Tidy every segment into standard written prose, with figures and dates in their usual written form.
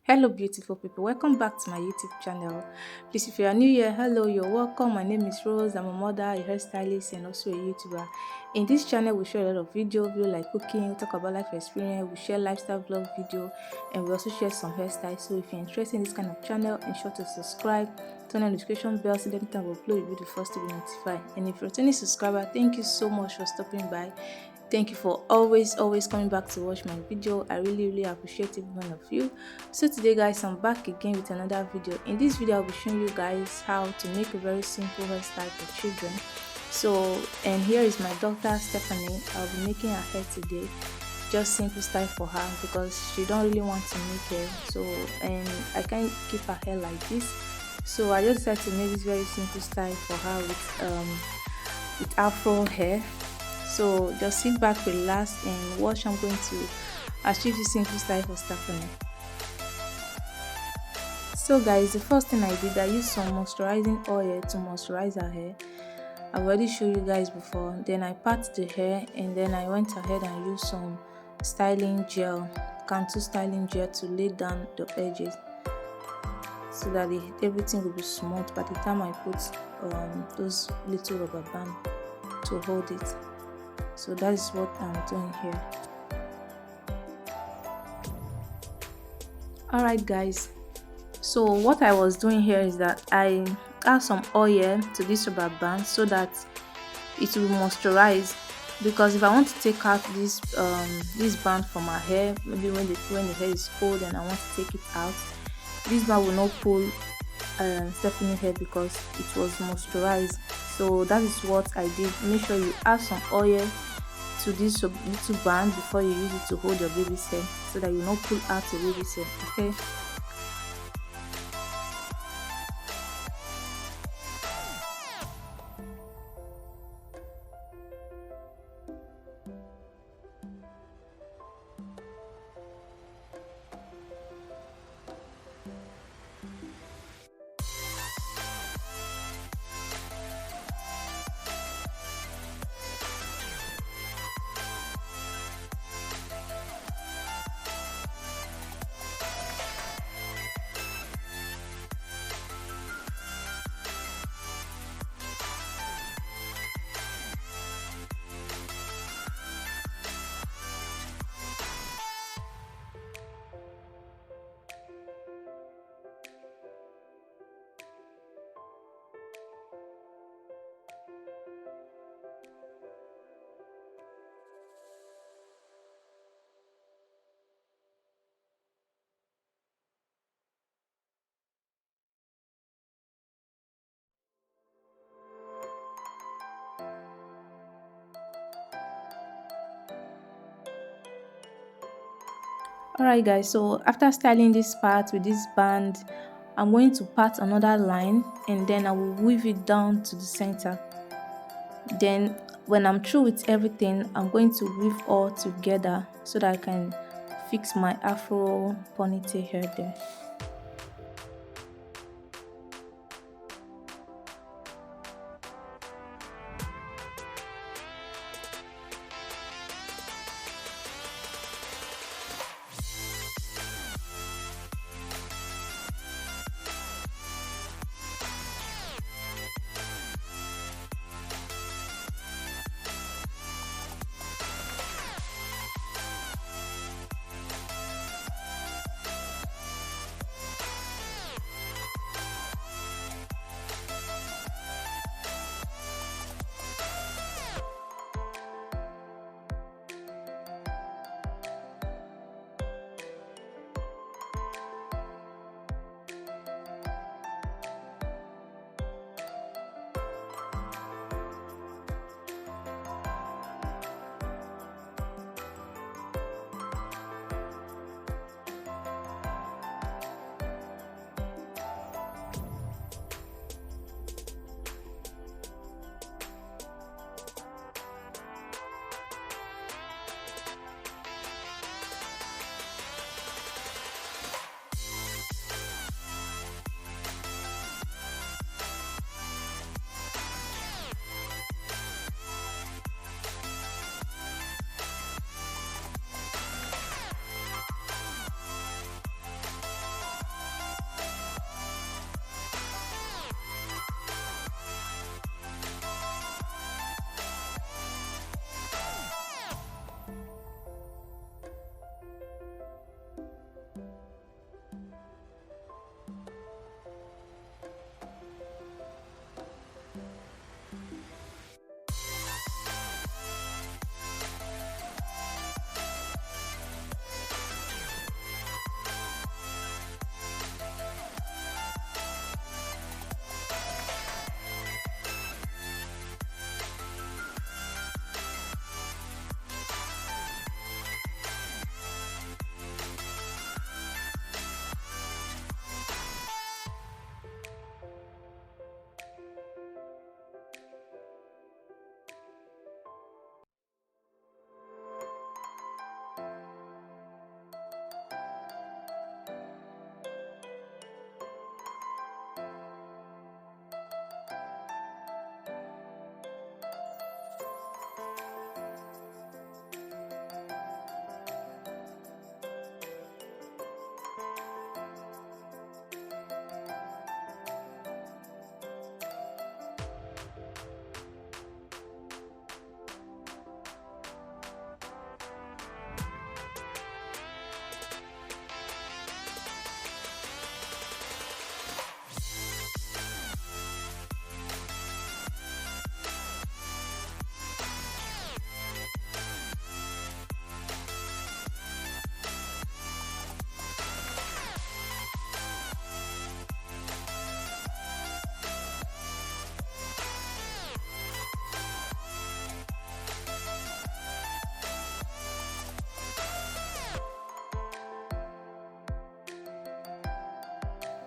Hello beautiful people, welcome back to my YouTube channel. Please, if you are new here, hello, you're welcome. My name is Rose. I'm a mother, a hairstylist, and also a YouTuber. In this channel we share a lot of video like cooking, talk about life experience, we share lifestyle vlog video, and we also share some hairstyles. So if you're interested in this kind of channel, ensure to subscribe, turn on the notification bell so that anytime we upload, you'll be the first to be notified. And if you're a returning subscriber, thank you so much for stopping by. Thank you for always coming back to watch my video. I really appreciate every one of you. So today guys, I'm back again with another video. In this video I'll be showing you guys how to make a very simple hairstyle for children. So, and here is my daughter Stephanie. I'll be making her hair today, just simple style for her because she don't really want to make hair. So, and I can't keep her hair like this, so I just decided to make this very simple style for her with afro hair. So just sit back, relax, and watch. I'm going to achieve this simple style for Stephanie. So guys, the first thing I did, I used some moisturizing oil to moisturize her hair. I've already showed you guys before. Then I pat the hair, and then I went ahead and used some styling gel, Cantu styling gel, to lay down the edges so that everything will be smooth by the time I put those little rubber band to hold it. So that is what I'm doing here. Alright guys, so what I was doing here is that I add some oil to this rubber band so that it will moisturize, because if I want to take out this band from my hair, maybe when the hair is cold and I want to take it out, this band will not pull Stephanie's hair because it was moisturized. So that is what I did. Make sure you add some oil to this little band before you use it to hold your baby's hair, so that you not pull out your baby's hair. Okay. Alright guys, so after styling this part with this band, I'm going to part another line, and then I will weave it down to the center. Then when I'm through with everything, I'm going to weave all together so that I can fix my afro ponytail hair there.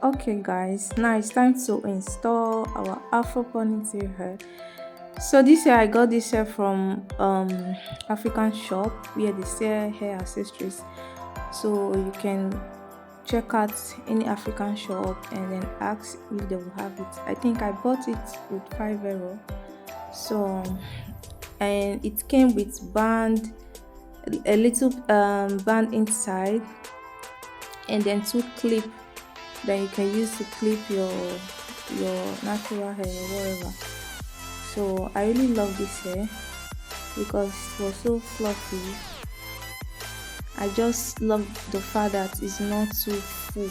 Okay guys, now it's time to install our Afro ponytail hair. So this hair I got this hair from African shop where they sell hair accessories. So you can check out any African shop and then ask if they will have it. I think I bought it with 5 euro. So and it came with band, a little band inside, and then two clip that you can use to clip your natural hair or whatever. So I really love this hair because it was so fluffy. I just love the fact that it's not too full.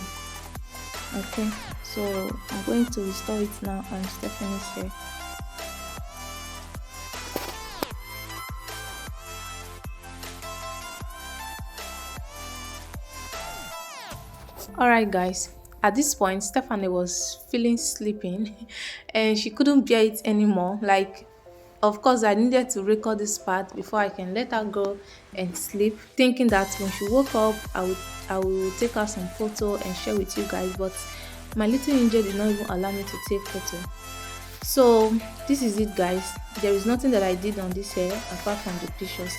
Okay, so I'm going to restore it now on Stephanie's hair. Alright guys, at this point Stephanie was feeling sleeping and she couldn't bear it anymore. Like, of course I needed to record this part before I can let her go and sleep, thinking that when she woke up I will take her some photo and share with you guys, but my little angel did not even allow me to take photo. So this is it guys, there is nothing that I did on this hair apart from the pictures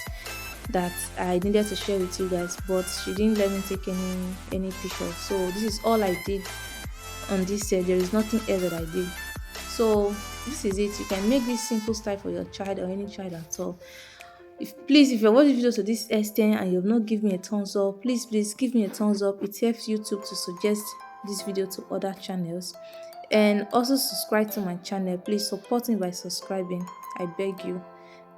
that I needed to share with you guys, but she didn't let me take any pictures. So this is all I did on this hair. There is nothing else that I did. So this is it. You can make this simple style for your child or any child at all. If you're watching videos to this extent and you have not given me a thumbs up, please give me a thumbs up. It helps YouTube to suggest this video to other channels. And also subscribe to my channel. Please support me by subscribing, I beg you.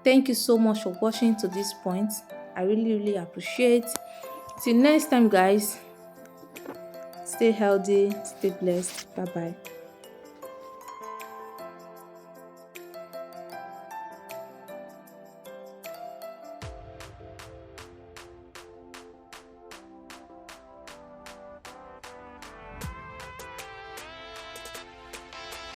Thank you so much for watching to this point. I really appreciate. Till next time guys, stay healthy, stay blessed. Bye bye.